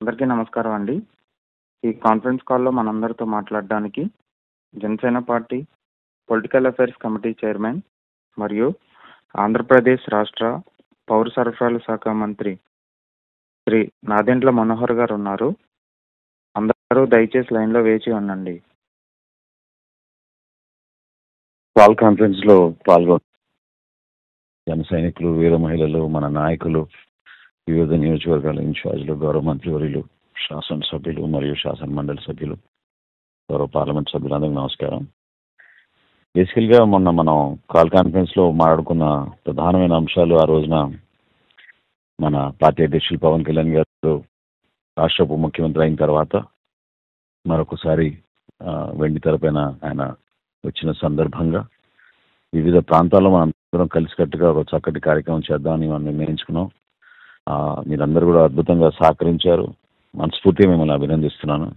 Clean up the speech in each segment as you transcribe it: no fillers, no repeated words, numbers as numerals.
అందరికీ నమస్కారం అండి. ఈ కాన్ఫరెన్స్ కాల్లో మనందరితో మాట్లాడడానికి Janasena party political affairs committee chairman మరియు ఆంధ్రప్రదేశ్ రాష్ట్ర పౌర సరఫరాల శాఖ మంత్రి శ్రీ నాదెండ్ల మనోహర్ గారు ఉన్నారు. అందరూ దయచేసి లైన్లో వేచి ఉండండి. కాల్ కాన్ఫరెన్స్లో పాల్గొన్న జన సైనికులు, వీర మహిళలు, మన నాయకులు, వివిధ నియోజకవర్గాల ఇన్ఛార్జీలు, గౌరవ మంత్రివర్యులు, శాసనసభ్యులు మరియు శాసన మండలి సభ్యులు, గౌరవ పార్లమెంట్ సభ్యులందరికీ నమస్కారం. బేసికల్గా మొన్న మనం కాల్ కాన్ఫరెన్స్లో మాట్లాడుకున్న ప్రధానమైన అంశాలు, ఆ రోజున మన పార్టీ అధ్యక్షులు పవన్ కళ్యాణ్ గారు రాష్ట్ర ఉప ముఖ్యమంత్రి అయిన తర్వాత మరొకసారి వెండి తెరపైన ఆయన వచ్చిన సందర్భంగా వివిధ ప్రాంతాల్లో మనం అందరం కలిసికట్టుగా ఒక చక్కటి కార్యక్రమం చేద్దామని మనం నిర్ణయించుకున్నాం. మీరందరూ కూడా అద్భుతంగా సహకరించారు. మనస్ఫూర్తిగా మిమ్మల్ని అభినందిస్తున్నాను.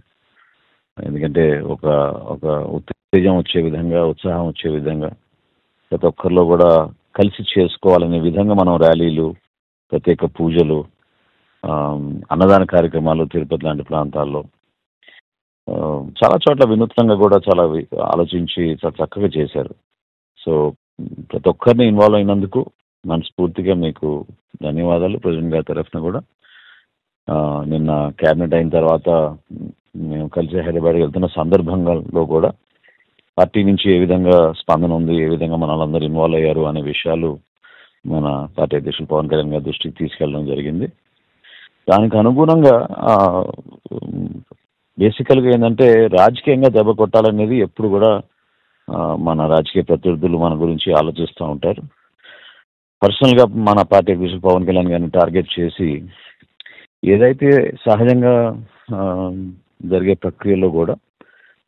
ఎందుకంటే ఒక ఒక ఉత్తేజం వచ్చే విధంగా, ఉత్సాహం వచ్చే విధంగా, ప్రతి ఒక్కరిలో కూడా కలిసి చేసుకోవాలనే విధంగా మనం ర్యాలీలు, ప్రత్యేక పూజలు, అన్నదాన కార్యక్రమాలు తిరుపతి లాంటి ప్రాంతాల్లో చాలా చోట్ల వినూత్నంగా కూడా చాలా ఆలోచించి చాలా చక్కగా చేశారు. సో ప్రతి ఒక్కరిని ఇన్వాల్వ్ అయినందుకు మనస్ఫూర్తిగా మీకు ధన్యవాదాలు. ప్రెసిడెంట్ గారి తరఫున కూడా నిన్న క్యాబినెట్ అయిన తర్వాత మేము కలిసి హైదరాబాద్కి వెళ్తున్న సందర్భంలో కూడా పార్టీ నుంచి ఏ విధంగా స్పందన ఉంది, ఏ విధంగా మన వాళ్ళందరూ ఇన్వాల్వ్ అయ్యారు అనే విషయాలు మన పార్టీ అధ్యక్షులు పవన్ కళ్యాణ్ గారి దృష్టికి తీసుకెళ్ళడం జరిగింది. దానికి అనుగుణంగా బేసికల్గా ఏంటంటే రాజకీయంగా దెబ్బ కొట్టాలనేది ఎప్పుడు కూడా మన రాజకీయ ప్రత్యర్థులు మన గురించి ఆలోచిస్తూ ఉంటారు. పర్సనల్గా మన పార్టీ అధ్యక్షులు పవన్ కళ్యాణ్ గారిని టార్గెట్ చేసి ఏదైతే సహజంగా జరిగే ప్రక్రియలో కూడా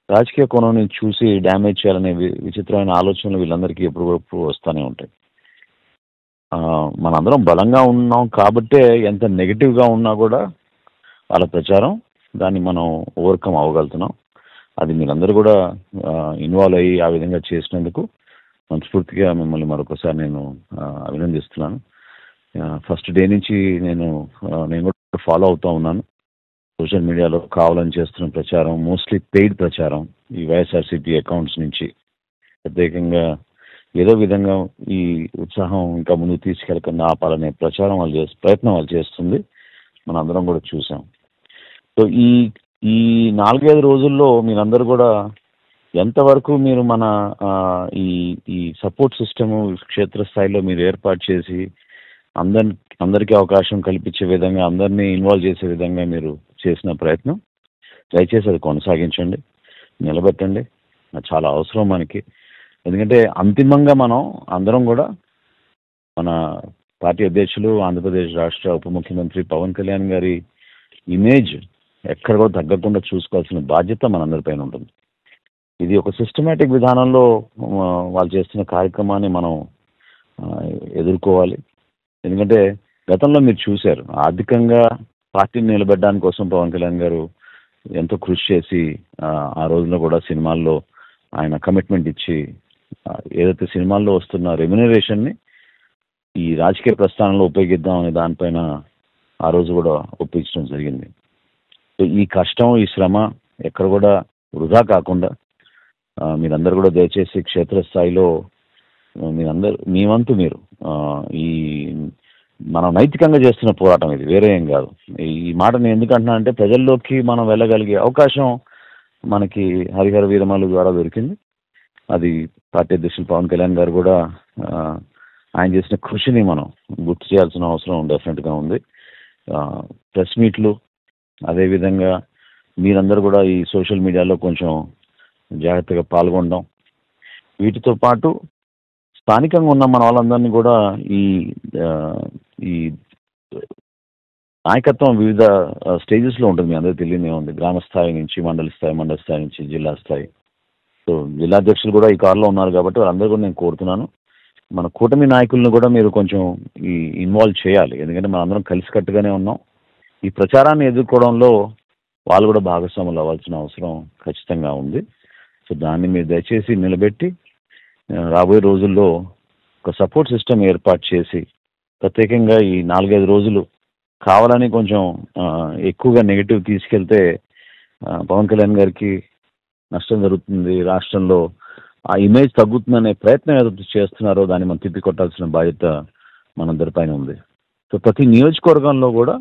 రాజకీయ కోణాన్ని చూసి డ్యామేజ్ చేయాలనే విచిత్రమైన ఆలోచనలు వీళ్ళందరికీ ఎప్పుడు వస్తూనే ఉంటాయి. మనందరం బలంగా ఉన్నాం కాబట్టే ఎంత నెగిటివ్గా ఉన్నా కూడా వాళ్ళ ప్రచారం దాన్ని మనం ఓవర్కమ్ అవ్వగలుగుతున్నాం. అది మీరందరూ కూడా ఇన్వాల్వ్ అయ్యి ఆ విధంగా చేసినందుకు మనస్ఫూర్తిగా మిమ్మల్ని మరొకసారి నేను అభినందిస్తున్నాను. ఫస్ట్ డే నుంచి నేను కూడా ఫాలో అవుతూ ఉన్నాను. సోషల్ మీడియాలో కావాలని చేస్తున్న ప్రచారం మోస్ట్లీ పెయిడ్ ప్రచారం, ఈ వైఎస్ఆర్సీపీ అకౌంట్స్ నుంచి ప్రత్యేకంగా ఏదో విధంగా ఈ ఉత్సాహం ఇంకా ముందుకు తీసుకెళ్ళకుండా ఆపాలనే ప్రచారం ప్రయత్నం వాళ్ళు చేస్తుంది. మనం అందరం కూడా చూసాం. సో ఈ 4-5 రోజుల్లో మీరందరూ కూడా ఎంతవరకు మీరు మన ఈ సపోర్ట్ సిస్టము క్షేత్రస్థాయిలో మీరు ఏర్పాటు చేసి అందరికీ అవకాశం కల్పించే విధంగా, అందరినీ ఇన్వాల్వ్ చేసే విధంగా మీరు చేసిన ప్రయత్నం దయచేసి అది కొనసాగించండి, నిలబెట్టండి. అది చాలా అవసరం మనకి. ఎందుకంటే అంతిమంగా మనం అందరం కూడా మన పార్టీ అధ్యక్షులు, ఆంధ్రప్రదేశ్ రాష్ట్ర ఉప ముఖ్యమంత్రి పవన్ కళ్యాణ్ గారి ఇమేజ్ ఎక్కడ కూడా తగ్గకుండా చూసుకోవాల్సిన బాధ్యత మనందరిపైన ఉంటుంది. ఇది ఒక సిస్టమేటిక్ విధానంలో వాళ్ళు చేస్తున్న కార్యక్రమాన్ని మనం ఎదుర్కోవాలి. ఎందుకంటే గతంలో మీరు చూశారు, ఆర్థికంగా పార్టీని నిలబెట్టడానికి కోసం పవన్ కళ్యాణ్ గారు ఎంతో కృషి చేసి ఆ రోజుల్లో కూడా సినిమాల్లో ఆయన కమిట్మెంట్ ఇచ్చి ఏదైతే సినిమాల్లో వస్తున్న రెమ్యునరేషన్ని ఈ రాజకీయ ప్రస్థానంలో ఉపయోగిద్దాం అనే దానిపైన ఆ రోజు కూడా ఒప్పించడం జరిగింది. సో ఈ కష్టం, ఈ శ్రమ ఎక్కడ కూడా వృధా కాకుండా మీరందరూ కూడా దయచేసి క్షేత్రస్థాయిలో మీ వంతు మీరు ఈ మనం నైతికంగా చేస్తున్న పోరాటం ఇది, వేరే ఏం కాదు. ఈ మాట నేను ఎందుకంటున్నా అంటే ప్రజల్లోకి మనం వెళ్ళగలిగే అవకాశం మనకి హరిహర వీరమల్లు ద్వారా దొరికింది. అది పార్టీ అధ్యక్షులు పవన్ కళ్యాణ్ గారు కూడా ఆయన చేసిన కృషిని మనం గుర్తు చేయాల్సిన అవసరం డెఫినెట్గా ఉంది. ప్రెస్ మీట్లు, అదేవిధంగా మీరందరూ కూడా ఈ సోషల్ మీడియాలో కొంచెం జాగ్రత్తగా పాల్గొనడం, వీటితో పాటు స్థానికంగా ఉన్న మన వాళ్ళందరినీ కూడా ఈ నాయకత్వం వివిధ స్టేజెస్లో ఉంటుంది. మీ అందరికీ తెలియదే ఉంది. గ్రామ స్థాయి నుంచి మండల స్థాయి నుంచి జిల్లా స్థాయి. సో జిల్లాధ్యక్షులు కూడా ఈ కారులో ఉన్నారు కాబట్టి వాళ్ళందరూ కూడా నేను కోరుతున్నాను, మన కూటమి నాయకులను కూడా మీరు కొంచెం ఇన్వాల్వ్ చేయాలి. ఎందుకంటే మనం అందరం కలిసికట్టుగానే ఉన్నాం. ఈ ప్రచారాన్ని ఎదుర్కోవడంలో వాళ్ళు కూడా భాగస్వాములు అవ్వాల్సిన అవసరం ఖచ్చితంగా ఉంది. సో దాన్ని మీరు దయచేసి నిలబెట్టి రాబోయే రోజుల్లో ఒక సపోర్ట్ సిస్టమ్ ఏర్పాటు చేసి ప్రత్యేకంగా ఈ 4-5 రోజులు కావాలని కొంచెం ఎక్కువగా నెగిటివ్ తీసుకెళ్తే పవన్ కళ్యాణ్ గారికి నష్టం జరుగుతుంది, రాష్ట్రంలో ఆ ఇమేజ్ తగ్గుతుందనే ప్రయత్నం ఏదైతే చేస్తున్నారో దాన్ని మనం తిప్పికొట్టాల్సిన బాధ్యత మనందరిపైన ఉంది. సో ప్రతి నియోజకవర్గంలో కూడా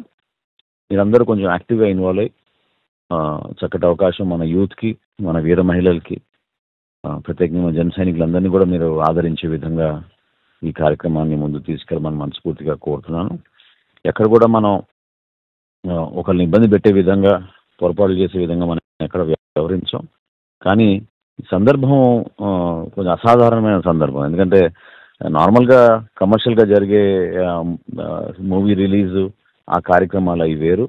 మీరందరూ కొంచెం యాక్టివ్గా ఇన్వాల్వ్ అయ్యి చక్కటి అవకాశం మన యూత్కి, మన వీర మహిళలకి, ప్రత్యేకంగా జన సైనికులందరినీ కూడా మీరు ఆదరించే విధంగా ఈ కార్యక్రమాన్ని ముందు తీసుకెళ్ళమని మనస్ఫూర్తిగా కోరుతున్నాను. ఎక్కడ కూడా మనం ఒకరిని ఇబ్బంది పెట్టే విధంగా, పొరపాటు చేసే విధంగా మనం ఎక్కడ వ్యవహరించాం. కానీ ఈ సందర్భం కొంచెం అసాధారణమైన సందర్భం. ఎందుకంటే నార్మల్గా కమర్షియల్గా జరిగే మూవీ రిలీజు, ఆ కార్యక్రమాలు అవి వేరు.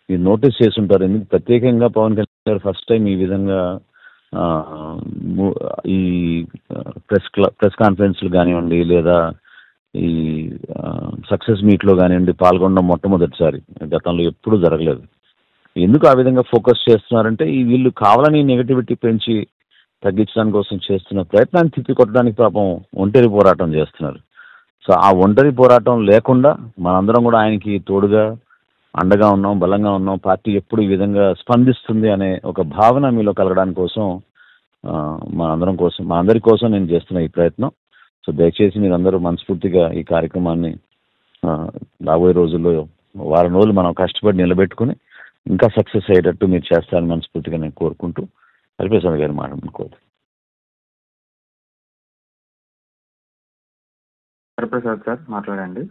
మీరు నోటీస్ చేస్తుంటారు, ఎందుకు ప్రత్యేకంగా పవన్ కళ్యాణ్ గారు ఫస్ట్ టైం ఈ విధంగా ఈ ప్రెస్ కాన్ఫరెన్స్లు కానివ్వండి, లేదా ఈ సక్సెస్ మీట్లో కానివ్వండి పాల్గొనడం మొట్టమొదటిసారి. గతంలో ఎప్పుడూ జరగలేదు. ఎందుకు ఆ విధంగా ఫోకస్ చేస్తున్నారంటే వీళ్ళు కావాలని నెగటివిటీ పెంచి తగ్గించడానికి కోసం చేస్తున్న ప్రయత్నాన్ని తిప్పికొట్టడానికి పాపం ఒంటరి పోరాటం చేస్తున్నారు. సో ఆ ఒంటరి పోరాటం లేకుండా మనందరం కూడా ఆయనకి తోడుగా అండగా ఉన్నాం, బలంగా ఉన్నాం, పార్టీ ఎప్పుడు ఈ విధంగా స్పందిస్తుంది అనే ఒక భావన మీలో కలగడానికి కోసం మనందరి కోసం నేను చేస్తున్న ఈ ప్రయత్నం. సో దయచేసి మీరందరూ మనస్ఫూర్తిగా ఈ కార్యక్రమాన్ని రాబోయే రోజుల్లో వారం రోజులు మనం కష్టపడి నిలబెట్టుకుని ఇంకా సక్సెస్ అయ్యేటట్టు మీరు చేస్తారని మనస్ఫూర్తిగా నేను కోరుకుంటూ హరిప్రసాద్ గారు మాట్లాడుకోవాలి. హరిప్రసాద్ సార్ మాట్లాడండి.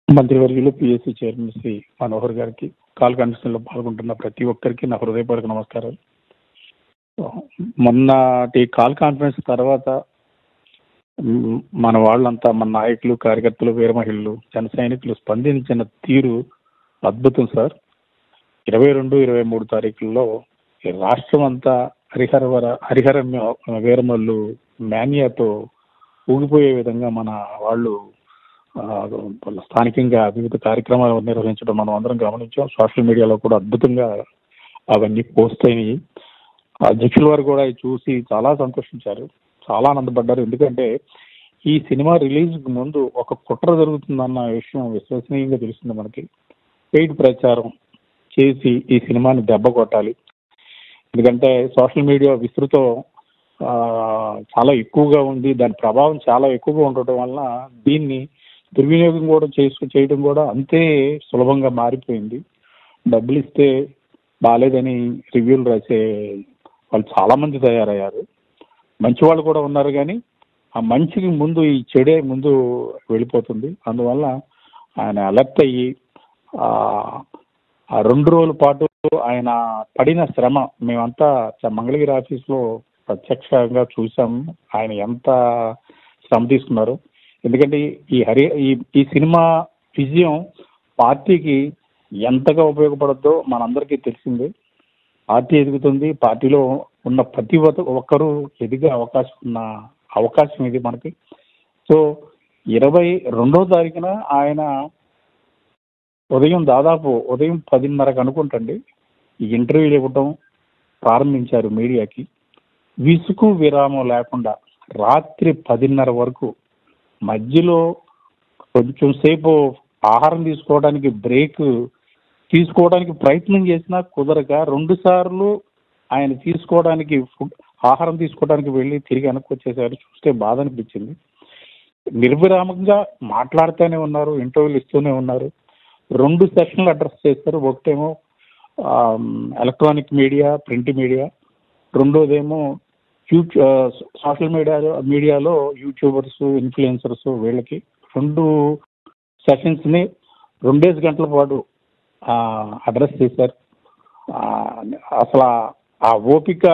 మంత్రివర్యులు పిఎస్సి చైర్మన్ శ్రీ మనోహర్ గారికి, కాల్ కాన్ఫరెన్స్లో పాల్గొంటున్న ప్రతి ఒక్కరికి నా హృదయపూర్వక నమస్కారాలు. మొన్నటి కాల్ కాన్ఫరెన్స్ తర్వాత మన వాళ్ళంతా, మన నాయకులు, కార్యకర్తలు, వీర మహిళలు, జన సైనికులు స్పందించిన తీరు అద్భుతం సార్. 22, 23 తారీఖుల్లో రాష్ట్రం అంతా హరిహర వీరమల్లు మేనియాతో ఊగిపోయే విధంగా మన వాళ్ళు స్థానికంగా వివిధ కార్యక్రమాలు నిర్వహించడం మనం అందరం గమనించాం. సోషల్ మీడియాలో కూడా అద్భుతంగా అవన్నీ పోస్ట్ అయినాయి. అధ్యక్షుల వారు కూడా చూసి చాలా సంతోషించారు, చాలా ఆనందపడ్డారు. ఎందుకంటే ఈ సినిమా రిలీజ్ ముందు ఒక కుట్ర జరుగుతుందన్న విషయం విశ్వసనీయంగా తెలుస్తుంది మనకి. పెయిడ్ ప్రచారం చేసి ఈ సినిమాని దెబ్బ కొట్టాలి. ఎందుకంటే సోషల్ మీడియా విస్తృతం చాలా ఎక్కువగా ఉంది, దాని ప్రభావం చాలా ఎక్కువగా ఉండటం వలన దీన్ని దుర్వినియోగం కూడా చేయడం కూడా అంతే సులభంగా మారిపోయింది. డబ్బులు ఇస్తే బాగాలేదని రివ్యూలు రాసే వాళ్ళు చాలామంది తయారయ్యారు. మంచి వాళ్ళు కూడా ఉన్నారు, కానీ ఆ మంచికి ముందు ఈ చెడే ముందు వెళ్ళిపోతుంది. అందువల్ల ఆయన అలర్ట్ అయ్యి ఆ 2 రోజుల పాటు ఆయన పడిన శ్రమ మేమంతా మంగళగిరి ఆఫీస్లో ప్రత్యక్షంగా చూసాము, ఆయన ఎంత శ్రమ తీసుకున్నారు. ఎందుకంటే ఈ సినిమా విజయం పార్టీకి ఎంతగా ఉపయోగపడద్దో మనందరికీ తెలిసిందే. పార్టీ ఎదుగుతుంది, పార్టీలో ఉన్న ప్రతి ఒక్కరూ ఎదిగే అవకాశం ఇది మనకి. సో 22వ తారీఖున ఆయన దాదాపు ఉదయం 10:30కి అనుకుంటండి ఈ ఇంటర్వ్యూలు ఇవ్వటం ప్రారంభించారు మీడియాకి. విసుగు విరామం లేకుండా రాత్రి 10:30 వరకు, మధ్యలో కొంచెం సేపు ఆహారం తీసుకోవడానికి బ్రేక్ తీసుకోవడానికి ప్రయత్నం చేసినా కుదరక 2 సార్లు ఆయన ఆహారం తీసుకోవడానికి వెళ్ళి తిరిగి వెనక్కి వచ్చేసారు. చూస్తే బాధ అనిపించింది. నిర్విరామంగా మాట్లాడుతూనే ఉన్నారు, ఇంటర్వ్యూలు ఇస్తూనే ఉన్నారు. 2 సెషన్లు అడ్రస్ చేస్తారు. ఒకటేమో ఎలక్ట్రానిక్ మీడియా, ప్రింట్ మీడియా, రెండోదేమో సోషల్ మీడియాలో యూట్యూబర్స్, ఇన్ఫ్లుయెన్సర్స్, వీళ్ళకి 2 సెషన్స్ని 2 గంటల పాటు అడ్రస్ చేశారు. అసలు ఆ ఓపిక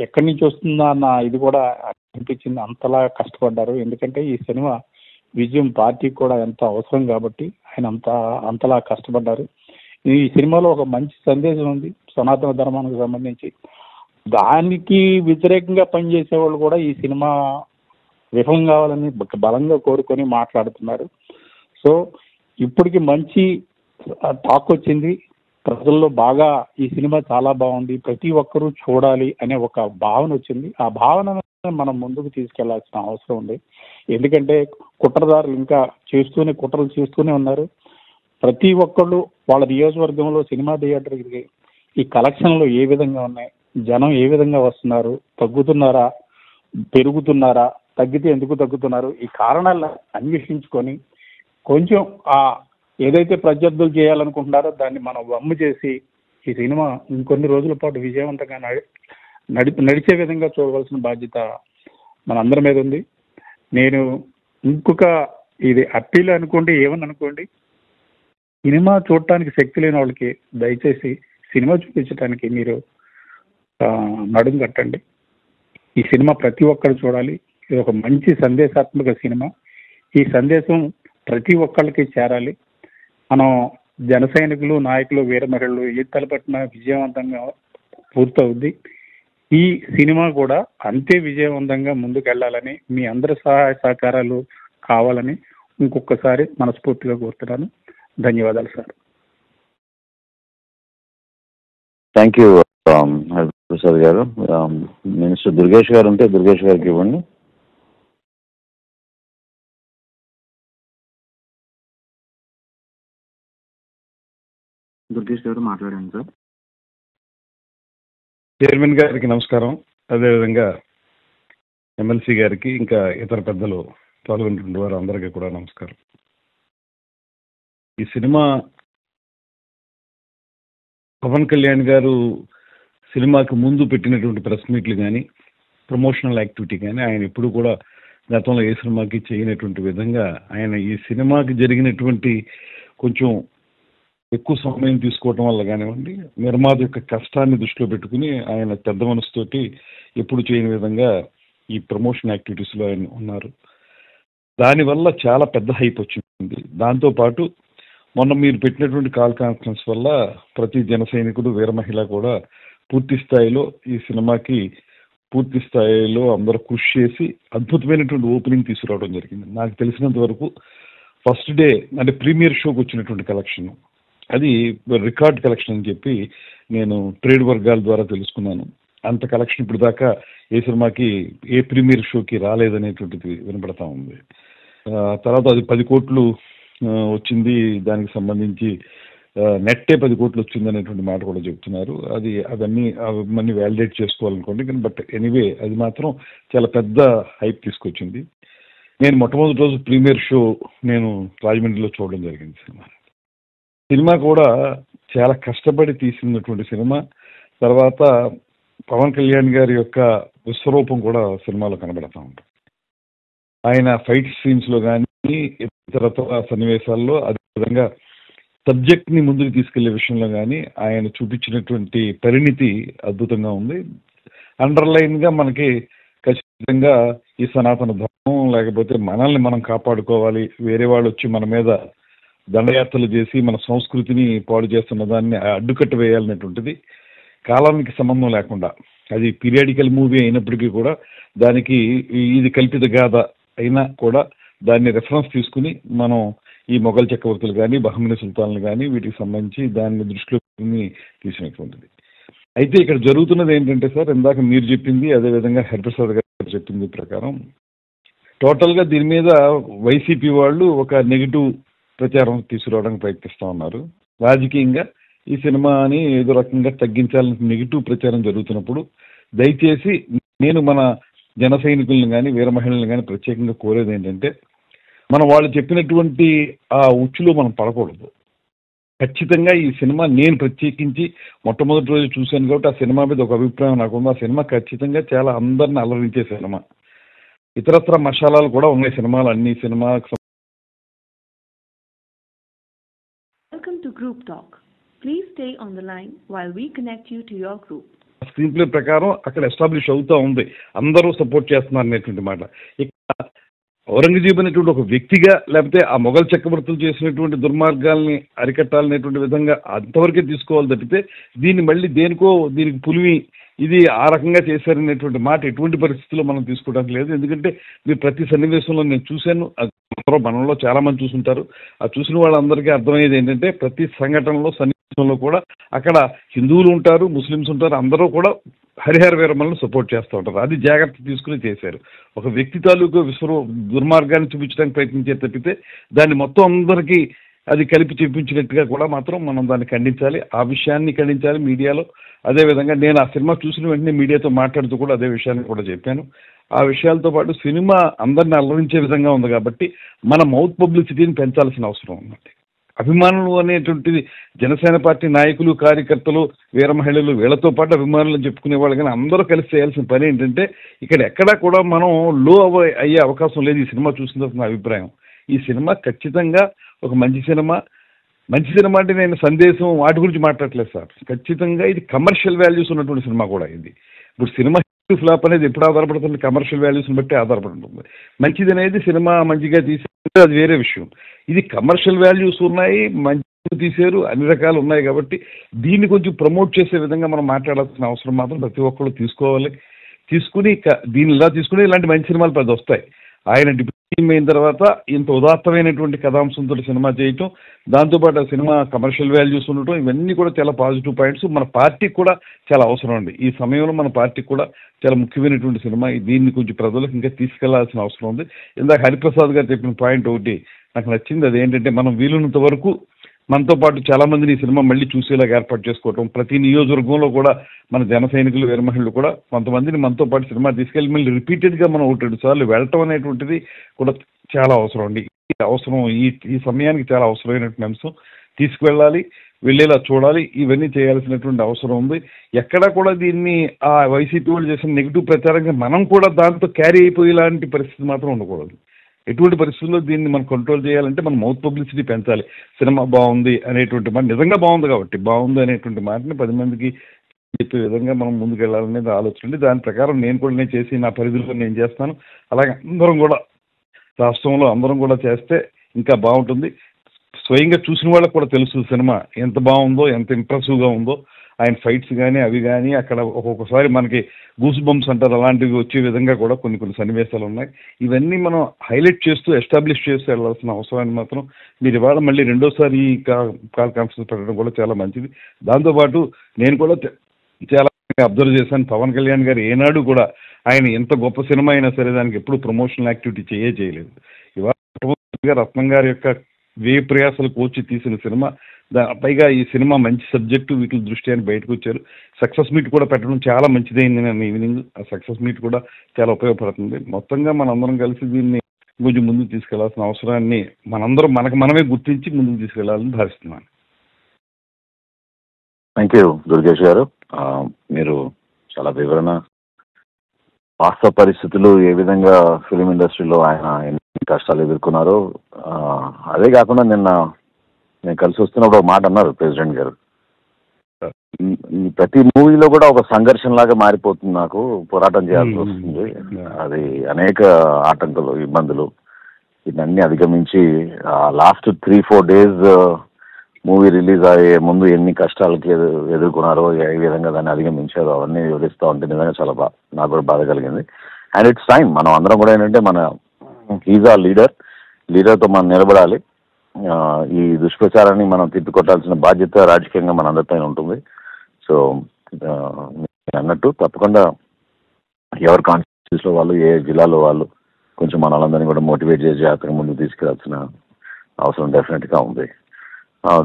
ఎక్కడి నుంచి వస్తుందా అన్న ఇది కూడా అనిపించింది. అంతలా కష్టపడ్డారు. ఎందుకంటే ఈ సినిమా విజయం పార్టీకి కూడా ఎంత అవసరం కాబట్టి ఆయన అంతలా కష్టపడ్డారు. ఈ సినిమాలో ఒక మంచి సందేశం ఉంది సనాతన ధర్మానికి సంబంధించి. దానికి వ్యతిరేకంగా పనిచేసే వాళ్ళు కూడా ఈ సినిమా విఫలం కావాలని బలంగా కోరుకొని మాట్లాడుతున్నారు. సో ఇప్పటికి మంచి టాక్ వచ్చింది ప్రజల్లో. బాగా ఈ సినిమా చాలా బాగుంది, ప్రతి ఒక్కరూ చూడాలి అనే ఒక భావన వచ్చింది. ఆ భావన మనం ముందుకు తీసుకెళ్లాల్సిన అవసరం ఉంది. ఎందుకంటే కుట్రదారులు ఇంకా కుట్రలు చేస్తూనే ఉన్నారు. ప్రతి ఒక్కళ్ళు వాళ్ళ నియోజకవర్గంలో సినిమా థియేటర్కి ఈ కలెక్షన్లు ఏ విధంగా ఉన్నాయి, జనం ఏ విధంగా వస్తున్నారు, తగ్గుతున్నారా, పెరుగుతున్నారా, తగ్గితే ఎందుకు తగ్గుతున్నారు, ఈ కారణాలను అన్వేషించుకొని కొంచెం ఆ ఏదైతే ప్రత్యర్థులు చేయాలనుకుంటున్నారో దాన్ని మనం వమ్ము చేసి ఈ సినిమా ఇంకొన్ని రోజుల పాటు విజయవంతంగా నడిచే విధంగా చూడవలసిన బాధ్యత మనందరి మీద ఉంది. నేను ఇంకొక ఇది అప్పీల్ అనుకోండి, ఏమని అనుకోండి, సినిమా చూడటానికి శక్తి లేని వాళ్ళకి దయచేసి సినిమా చూపించడానికి మీరు నడుం కట్టండి. ఈ సినిమా ప్రతి ఒక్కరు చూడాలి. ఇది ఒక మంచి సందేశాత్మక సినిమా. ఈ సందేశం ప్రతి ఒక్కళ్ళకి చేరాలి. మనం జన సైనికులు, నాయకులు, వీర మహిళలు ఏ తలపెట్టిన విజయవంతంగా పూర్తవుద్ది. ఈ సినిమా కూడా అంతే విజయవంతంగా ముందుకెళ్లాలని, మీ అందరి సహాయ సహకారాలు కావాలని ఇంకొకసారి మనస్ఫూర్తిగా కోరుతున్నాను. ధన్యవాదాలు సార్. థ్యాంక్ యూ ప్రసాద్ గారు. మినిస్టర్ దుర్గేష్ గారు ఉంటే దుర్గేష్ గారికి ఇవ్వండి. దుర్గేష్ గారు మాట్లాడండి సార్. చైర్మన్ గారికి నమస్కారం. అదేవిధంగా ఎమ్మెల్సీ గారికి, ఇంకా ఇతర పెద్దలు పాల్గొంటున్న వారు అందరికీ కూడా నమస్కారం. ఈ సినిమా పవన్ కళ్యాణ్ గారు సినిమాకి ముందు పెట్టినటువంటి ప్రెస్ మీట్లు కానీ, ప్రమోషనల్ యాక్టివిటీ కానీ ఆయన ఎప్పుడు కూడా గతంలో ఏ సినిమాకి చేయనటువంటి విధంగా ఆయన ఈ సినిమాకి జరిగినటువంటి కొంచెం ఎక్కువ సమయం తీసుకోవటం వల్ల కానివ్వండి, నిర్మాత యొక్క కష్టాన్ని దృష్టిలో పెట్టుకుని ఆయన పెద్ద మనసుతోటి ఎప్పుడు చేయని విధంగా ఈ ప్రమోషన్ యాక్టివిటీస్లో ఆయన ఉన్నారు. దానివల్ల చాలా పెద్ద హైప్ వచ్చింది. దాంతోపాటు మొన్న మీరు పెట్టినటువంటి కాల్ కాన్ఫరెన్స్ వల్ల ప్రతి జన సైనికుడు, వీర మహిళ కూడా పూర్తి స్థాయిలో ఈ సినిమాకి పూర్తి స్థాయిలో అందరూ కృషి చేసి అద్భుతమైనటువంటి ఓపెనింగ్ తీసుకురావడం జరిగింది. నాకు తెలిసినంత వరకు ఫస్ట్ డే అంటే ప్రీమియర్ షోకి వచ్చినటువంటి కలెక్షన్ అది రికార్డ్ కలెక్షన్ అని చెప్పి నేను ట్రేడ్ వర్గాల ద్వారా తెలుసుకున్నాను. అంత కలెక్షన్ ఇప్పుడు దాకా ఏ సినిమాకి ఏ ప్రీమియర్ షోకి రాలేదనేటువంటిది వినపడతా ఉంది. తర్వాత అది 10 కోట్లు వచ్చింది, దానికి సంబంధించి నెట్టే 10 కోట్లు వచ్చింది అనేటువంటి మాట కూడా చెప్తున్నారు. అవన్నీ వ్యాలిడేట్ చేసుకోవాలనుకోండి, కానీ బట్ ఎనీవే అది మాత్రం చాలా పెద్ద హైప్ తీసుకొచ్చింది. నేను మొట్టమొదటి రోజు ప్రీమియర్ షో నేను రాజమండ్రిలో చూడడం జరిగింది. సినిమా కూడా చాలా కష్టపడి తీసినటువంటి సినిమా. తర్వాత పవన్ కళ్యాణ్ గారి యొక్క విశ్వరూపం కూడా సినిమాలో కనబడతా ఉంటుంది. ఆయన ఫైట్ సీన్స్లో కానీ ఇతరత్ర సన్నివేశాల్లో, అదేవిధంగా సబ్జెక్ట్ని ముందుకు తీసుకెళ్లే విషయంలో కానీ ఆయన చూపించినటువంటి పరిణితి అద్భుతంగా ఉంది. అండర్లైన్గా మనకి ఖచ్చితంగా ఈ సనాతన ధర్మం, లేకపోతే మనల్ని మనం కాపాడుకోవాలి, వేరే వాళ్ళు వచ్చి మన మీద దండయాత్రలు చేసి మన సంస్కృతిని పాడు చేస్తున్న దాన్ని అడ్డుకట్ట వేయాలనేటువంటిది కాలానికి సంబంధం లేకుండా, అది పీరియాడికల్ మూవీ అయినప్పటికీ కూడా దానికి ఇది కల్పిత గాథ అయినా కూడా దాన్ని రెఫరెన్స్ తీసుకుని మనం ఈ మొఘల్ చక్రవర్తులు కానీ, బహమనీ సుల్తాన్లు కానీ వీటికి సంబంధించి దాన్ని దృష్టిలో తీసినటువంటిది. అయితే ఇక్కడ జరుగుతున్నది ఏంటంటే సార్, ఇందాక మీరు చెప్పింది, అదేవిధంగా హరిప్రసాద్ గారు చెప్పింది ప్రకారం టోటల్గా దీని మీద వైసీపీ వాళ్ళు ఒక నెగిటివ్ ప్రచారం తీసుకురావడానికి ప్రయత్నిస్తూ ఉన్నారు. రాజకీయంగా ఈ సినిమాని ఏదో రకంగా తగ్గించాలని నెగిటివ్ ప్రచారం జరుగుతున్నప్పుడు దయచేసి నేను మన జన సైనికులను కానీ, వీర మహిళలను కానీ ప్రత్యేకంగా కోరేది ఏంటంటే, మనం వాళ్ళు చెప్పినటువంటి ఆ ఉచ్చులో మనం పడకూడదు. ఖచ్చితంగా ఈ సినిమా నేను ప్రత్యేకించి మొట్టమొదటి రోజు చూశాను కాబట్టి ఆ సినిమా మీద ఒక అభిప్రాయం నాకుంది. ఆ సినిమా ఖచ్చితంగా చాలా అందరిని అలరించే సినిమా. ఇతరత్ర మసాలాలు కూడా ఉన్నాయి సినిమాలు, అన్ని cinema. Welcome to Group Talk. Please stay on the line while we connect you to your group. Screen play ప్రకారం అక్కడ ఎస్టాబ్లిష్ అవుతూ ఉంది, అందరూ సపోర్ట్ చేస్తున్నారు అనేటువంటి మాట. ఇక్కడ ఔరంగజేబు అనేటువంటి ఒక వ్యక్తిగా, లేకపోతే ఆ మొఘల్ చక్రవర్తులు చేసినటువంటి దుర్మార్గాల్ని అరికట్టాలనేటువంటి విధంగా అంతవరకే తీసుకోవాలి తప్పితే దీన్ని మళ్ళీ దేనికో దీనికి పులిమి ఇది ఆ రకంగా చేశారనేటువంటి మాట ఎటువంటి పరిస్థితుల్లో మనం తీసుకోవడానికి లేదు. ఎందుకంటే మీరు ప్రతి సన్నివేశంలో నేను చూశాను, మనలో చాలా మంది చూసుంటారు. ఆ చూసిన వాళ్ళందరికీ అర్థమయ్యేది ఏంటంటే ప్రతి సంఘటనలో సన్నివేశంలో కూడా అక్కడ హిందువులు ఉంటారు, ముస్లిమ్స్ ఉంటారు, అందరూ కూడా హరిహర వీరమలను సపోర్ట్ చేస్తూ ఉంటారు. అది జాగ్రత్త తీసుకుని చేశారు. ఒక వ్యక్తి తాలూకు దుర్మార్గాన్ని చూపించడానికి ప్రయత్నించే తప్పితే దాన్ని మొత్తం అందరికీ అది కలిపి చూపించినట్టుగా కూడా మాత్రం మనం దాన్ని ఖండించాలి. ఆ విషయాన్ని ఖండించాలి మీడియాలో. అదేవిధంగా నేను ఆ సినిమా చూసిన వెంటనే మీడియాతో మాట్లాడుతూ కూడా అదే విషయాన్ని కూడా చెప్పాను. ఆ విషయాలతో పాటు సినిమా అందరిని అలరించే విధంగా ఉంది కాబట్టి మన మౌత్ పబ్లిసిటీని పెంచాల్సిన అవసరం ఉందండి. అభిమానులు అనేటువంటిది జనసేన పార్టీ నాయకులు, కార్యకర్తలు, వీర మహిళలు వీళ్ళతో పాటు అభిమానులు చెప్పుకునేవాళ్ళు, కానీ అందరూ కలిసి చేయాల్సిన పని ఏంటంటే ఇక్కడ ఎక్కడా కూడా మనం లో అయ్యే అవకాశం లేదు. ఈ సినిమా చూసిన తర్వాత నా అభిప్రాయం, ఈ సినిమా ఖచ్చితంగా ఒక మంచి సినిమా. మంచి సినిమా అంటే నేను సందేశం వాటి గురించి మాట్లాడలేదు సార్. ఖచ్చితంగా ఇది కమర్షియల్ వాల్యూస్ ఉన్నటువంటి సినిమా కూడా ఇది. ఇప్పుడు సినిమా హిట్ ఫ్లాప్ అనేది ఎప్పుడు ఆధారపడుతుంది? కమర్షియల్ వాల్యూస్ని బట్టి ఆధారపడి ఉంటుంది. మంచిది అనేది సినిమా మంచిగా తీసేది అది వేరే విషయం. ఇది కమర్షియల్ వాల్యూస్ ఉన్నాయి, మంచి తీశారు, అన్ని రకాలు ఉన్నాయి కాబట్టి దీన్ని కొంచెం ప్రమోట్ చేసే విధంగా మనం మాట్లాడాల్సిన అవసరం మాత్రం ప్రతి ఒక్కళ్ళు తీసుకోవాలి. తీసుకుని దీన్ని ఇలా తీసుకుని ఇలాంటి మంచి సినిమాలు పెద్ద వస్తాయి. ఆయన డిప్యూటీ అయిన తర్వాత ఇంత ఉదాత్తమైనటువంటి కథాంశంతో సినిమా చేయటం, దాంతోపాటు ఆ సినిమా కమర్షియల్ వాల్యూస్ ఉండటం, ఇవన్నీ కూడా చాలా పాజిటివ్ పాయింట్స్. మన పార్టీకి కూడా చాలా అవసరం అండి. ఈ సమయంలో మన పార్టీకి కూడా చాలా ముఖ్యమైనటువంటి సినిమా. దీన్ని కొంచెం ప్రజలకు ఇంకా తీసుకెళ్లాల్సిన అవసరం ఉంది. ఇందాక హరిప్రసాద్ గారు చెప్పిన పాయింట్ ఒకటి నాకు నచ్చింది. అదేంటంటే మనం వీలున్నంత వరకు మనతో పాటు చాలా మందిని ఈ సినిమా మళ్ళీ చూసేలాగా ఏర్పాటు చేసుకోవటం. ప్రతి నియోజకవర్గంలో కూడా మన జన సైనికులు, వీర మహిళలు కూడా కొంతమందిని మనతో పాటు సినిమా తీసుకెళ్ళి మళ్ళీ రిపీటెడ్గా మనం 1-2 సార్లు వెళ్ళటం అనేటువంటిది కూడా చాలా అవసరం అండి. అవసరం ఈ సమయానికి చాలా అవసరమైనటువంటి అంశం. తీసుకువెళ్ళాలి, వెళ్ళేలా చూడాలి, ఇవన్నీ చేయాల్సినటువంటి అవసరం ఉంది. ఎక్కడా కూడా దీన్ని ఆ వైసీపీ వాళ్ళు చేసిన నెగిటివ్ ప్రచారంగా మనం కూడా దాంతో క్యారీ అయిపోయేలాంటి పరిస్థితి మాత్రం ఉండకూడదు. ఎటువంటి పరిస్థితుల్లో దీన్ని మనం కంట్రోల్ చేయాలంటే మనం మౌత్ పబ్లిసిటీ పెంచాలి. సినిమా బాగుంది అనేటువంటి మాట, నిజంగా బాగుంది కాబట్టి బాగుంది అనేటువంటి మాటని 10 మందికి చెప్పే విధంగా మనం ముందుకు వెళ్ళాలనేది ఆలోచన ఉంది. దాని ప్రకారం నేను చేసి నా పరిధిలో నేను చేస్తాను. అలాగే అందరం కూడా రాష్ట్రంలో అందరం కూడా చేస్తే ఇంకా బాగుంటుంది. స్వయంగా చూసిన వాళ్ళకి కూడా తెలుసు సినిమా ఎంత బాగుందో, ఎంత ఇంప్రెసివ్గా ఉందో. ఆయన ఫైట్స్ కానీ అవి కానీ అక్కడ ఒక్కొక్కసారి మనకి గూస్ బంప్స్ అంటారు, అలాంటివి వచ్చే విధంగా కూడా కొన్ని సన్నివేశాలు ఉన్నాయి. ఇవన్నీ మనం హైలైట్ చేస్తూ ఎస్టాబ్లిష్ చేస్తూ వెళ్ళాల్సిన అవసరాన్ని మాత్రం మీరు ఇవాళ మళ్ళీ రెండోసారి ఈ కాల్ కాన్ఫరెన్స్ పెట్టడం కూడా చాలా మంచిది. దాంతోపాటు నేను కూడా చాలా అబ్జర్వ్ చేశాను, పవన్ కళ్యాణ్ గారు ఏనాడు కూడా ఆయన ఎంత గొప్ప సినిమా అయినా సరే దానికి ఎప్పుడు ప్రమోషనల్ యాక్టివిటీ చేయలేదు. ఇవాళ రత్నం గారి యొక్క వ్యయ ప్రయాసాలు కోర్చి తీసిన సినిమా, పైగా ఈ సినిమా మంచి సబ్జెక్టు, వీటి దృష్టి అని బయటకు వచ్చారు. సక్సెస్ మీట్ కూడా పెట్టడం చాలా మంచిదైంది. నేను ఈవినింగ్ ఆ సక్సెస్ మీట్ కూడా చాలా ఉపయోగపడుతుంది. మొత్తంగా మనందరం కలిసి దీన్ని కొంచెం ముందుకు తీసుకెళ్లాల్సిన అవసరాన్ని మనందరం మనమే గుర్తించి ముందుకు తీసుకెళ్లాలని భావిస్తున్నాను. థ్యాంక్ యూ దుర్గేష్ గారు. మీరు చాలా వివరణ, వాస్తవ పరిస్థితులు, ఏ విధంగా ఫిలిం ఇండస్ట్రీలో ఆయన ఎన్ని కష్టాలు ఎదుర్కొన్నారో, అదే కాకుండా నేను కలిసి వస్తున్నప్పుడు ఒక మాట అన్నారు ప్రెసిడెంట్ గారు, ఈ ప్రతి మూవీలో కూడా ఒక సంఘర్షణ లాగా మారిపోతుంది, నాకు పోరాటం చేయాల్సి వస్తుంది. అది అనేక ఆటంకాలు, ఇబ్బందులు, ఇవన్నీ అధిగమించి లాస్ట్ 3-4 days మూవీ రిలీజ్ అయ్యే ముందు ఎన్ని కష్టాలకి ఎదుర్కొన్నారో, ఏ విధంగా దాన్ని అధిగమించారో అవన్నీ వివరిస్తూ ఉంటే నిజంగా చాలా నాకు కూడా బాధ కలిగింది. అండ్ ఇట్స్ టైం మనం అందరం కూడా ఏంటంటే హీజ్ ఆ లీడర్తో మనం నిలబడాలి. ఈ దుష్ప్రచారాన్ని మనం తిప్పికొట్టాల్సిన బాధ్యత రాజకీయంగా మన అందరిపైన ఉంటుంది. సో అన్నట్టు తప్పకుండా ఎవరి కాన్స్టిట్యూన్సీలో వాళ్ళు, ఏ జిల్లాలో వాళ్ళు కొంచెం మన వాళ్ళందరినీ కూడా మోటివేట్ చేసి జాగ్రత్తగా ముందుకు తీసుకెళ్లాల్సిన అవసరం డెఫినెట్గా ఉంది.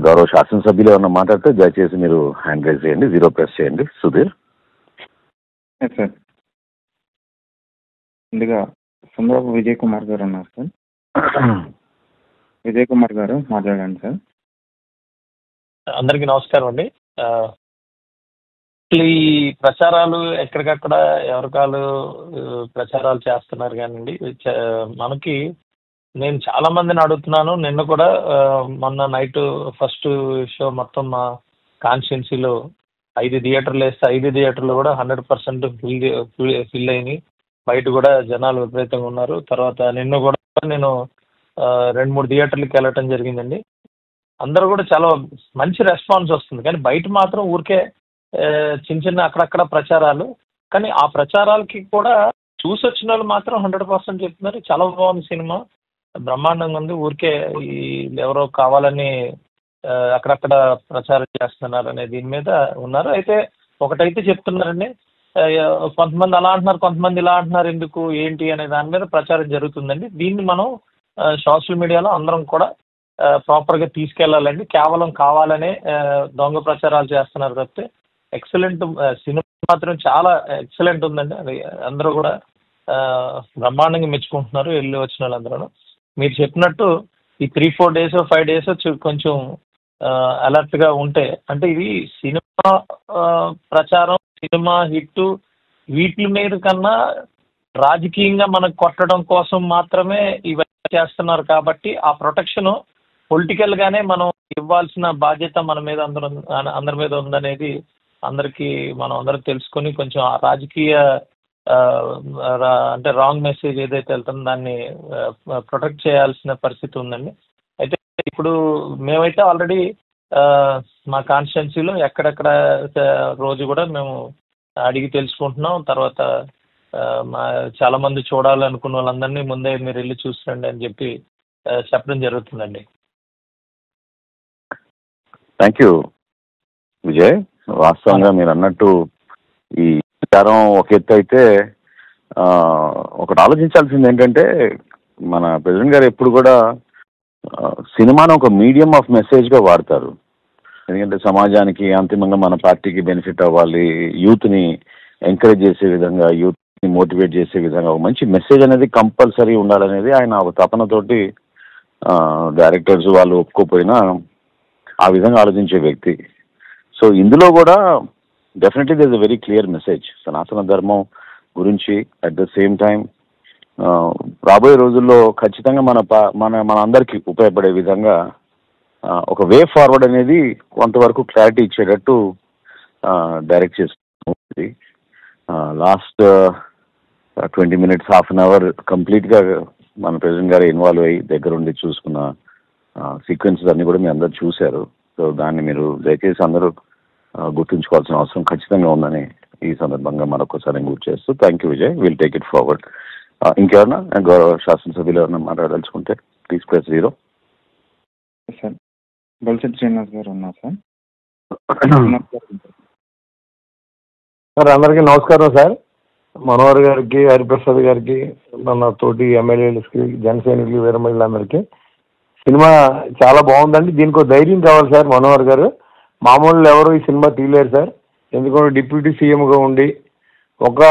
గౌరవ శాసనసభ్యులు ఏమన్నా మాట్లాడితే దయచేసి మీరు హ్యాండ్ రైజ్ చేయండి, 0 ప్రెస్ చేయండి. సుధీర్. సార్, ముందుగా సుందరపు విజయ్ కుమార్ గారు ఉన్నారు సార్. విజయ్ కుమార్ గారు మాట్లాడండి సార్. అందరికీ నమస్కారం అండి. ఈ ప్రచారాలు ఎక్కడికక్కడ ఎవరికాలు ప్రచారాలు చేస్తున్నారు కానివ్వండి, మనకి నేను చాలా మందిని అడుగుతున్నాను. నిన్న కూడా మొన్న నైట్ ఫస్ట్ షో మొత్తం మా కాన్స్టిట్యున్సీలో 5 థియేటర్లు వేస్తే 5 థియేటర్లు కూడా 100% ఫిల్ అయినాయి. బయట కూడా జనాలు విపరీతంగా ఉన్నారు. తర్వాత నిన్న కూడా నేను 2-3 థియేటర్లకి వెళ్ళటం జరిగిందండి. అందరూ కూడా చాలా మంచి రెస్పాన్స్ వస్తుంది. కానీ బయట మాత్రం ఊరికే చిన్న అక్కడక్కడ ప్రచారాలు. కానీ ఆ ప్రచారాలకి కూడా చూసి వచ్చిన వాళ్ళు మాత్రం 100% చెప్తున్నారు చాలా బాగుంది సినిమా, బ్రహ్మాండంగా ఉంది, ఊరికే ఎవరో కావాలని అక్కడక్కడ ప్రచారం చేస్తున్నారు అనే దీని మీద ఉన్నారు. అయితే ఒకటైతే చెప్తున్నారండి, కొంతమంది అలా అంటున్నారు, కొంతమంది ఇలా అంటున్నారు, ఎందుకు ఏంటి అనే దాని మీద ప్రచారం జరుగుతుందండి. దీన్ని మనం సోషల్ మీడియాలో అందరం కూడా ప్రాపర్గా తీసుకెళ్లాలండి. కేవలం కావాలనే దొంగ ప్రచారాలు చేస్తున్నారు తప్పితే ఎక్సలెంట్ సినిమా మాత్రం చాలా ఎక్సలెంట్ ఉందండి. అది అందరూ కూడా బ్రహ్మాండంగా మెచ్చుకుంటున్నారు వెళ్ళి వచ్చిన వాళ్ళందరూ. మీరు చెప్పినట్టు ఈ 3-4 days 5 days కొంచెం అలర్ట్గా ఉంటే, అంటే ఇది సినిమా ప్రచారం, సినిమా హిట్ వీటి మీద కన్నా రాజకీయంగా మనకు కొట్టడం కోసం మాత్రమే ఇవన్నీ చేస్తున్నారు. కాబట్టి ఆ ప్రొటెక్షన్ పొలిటికల్గానే మనం ఇవ్వాల్సిన బాధ్యత మన మీద అందరి మీద ఉందనేది అందరికీ మనం అందరం తెలుసుకొని కొంచెం ఆ రాజకీయ అంటే రాంగ్ మెసేజ్ ఏదైతే వెళ్తుందో దాన్ని ప్రొటెక్ట్ చేయాల్సిన పరిస్థితి ఉందండి. అయితే ఇప్పుడు మేమైతే ఆల్రెడీ మా కాన్స్టిట్యున్సీలో ఎక్కడెక్కడ రోజు కూడా మేము అడిగి తెలుసుకుంటున్నాం. తర్వాత చాలామంది చూడాలనుకున్న వాళ్ళందరినీ ముందే మీరు వెళ్ళి చూసిరండి అని చెప్పి చెప్పడం జరుగుతుందండి. Thank you Vijay. వాస్తవంగా మీరు అన్నట్టు ఈ ప్రచారం ఒక ఎత్తు అయితే, ఒకటి ఆలోచించాల్సింది ఏంటంటే మన ప్రెసిడెంట్ గారు ఎప్పుడు కూడా సినిమాను ఒక మీడియం ఆఫ్ మెసేజ్గా వాడతారు. ఎందుకంటే సమాజానికి అంతిమంగా మన పార్టీకి బెనిఫిట్ అవ్వాలి, యూత్ని ఎంకరేజ్ చేసే విధంగా, యూత్ని మోటివేట్ చేసే విధంగా ఒక మంచి మెసేజ్ అనేది కంపల్సరీ ఉండాలనేది ఆయన ఒక తపనతోటి డైరెక్టర్స్ వాళ్ళు ఒప్పుకోపోయినా ఆ విధంగా ఆలోచించే వ్యక్తి. సో ఇందులో కూడా definitely this a very clear message సనాతన ధర్మం గురించి. అట్ ద సేమ్ టైం రాబోయే రోజుల్లో ఖచ్చితంగా మన అందరికీ ఉపయోగపడే విధంగా ఒక వే ఫార్వర్డ్ అనేది కొంతవరకు క్లారిటీ ఇచ్చేటట్టు డైరెక్ట్ చేస్తుంది. Last 20 minutes, half an hour కంప్లీట్గా మన ప్రెసిడెంట్ గారు ఇన్వాల్వ్ అయ్యి దగ్గరుండి చూసుకున్న సీక్వెన్సెస్ అన్నీ కూడా మీరు అందరు చూశారు. సో దాన్ని మీరు దయచేసి అందరూ గుర్తుంచుకోవాల్సిన అవసరం ఖచ్చితంగా ఉందని ఈ సందర్భంగా మరొకసారి గుర్తు చేస్తూ thank you Vijay. Will take it forward. ఇంకెవరన్నా గౌరవ శాసనసభ్యులు ఎవరన్నా మాట్లాడదలుచుకుంటే please press 0. Sir Bolisetti Srinivas గారు ఉన్నారు సార్. సార్ అందరికీ నమస్కారం సార్. మనోహర్ గారికి, హరిప్రసాద్ గారికి, మన తోటి ఎమ్మెల్యేలకి, జన సైనికులు, వీరమహిళలందరికీ సినిమా చాలా బాగుందండి. దీనికి ఒక ధైర్యం కావాలి సార్. మనోహర్ గారు మామూలు ఎవరు ఈ సినిమా తీయలేరు సార్. ఎందుకంటే డిప్యూటీ సీఎంగా ఉండి ఒక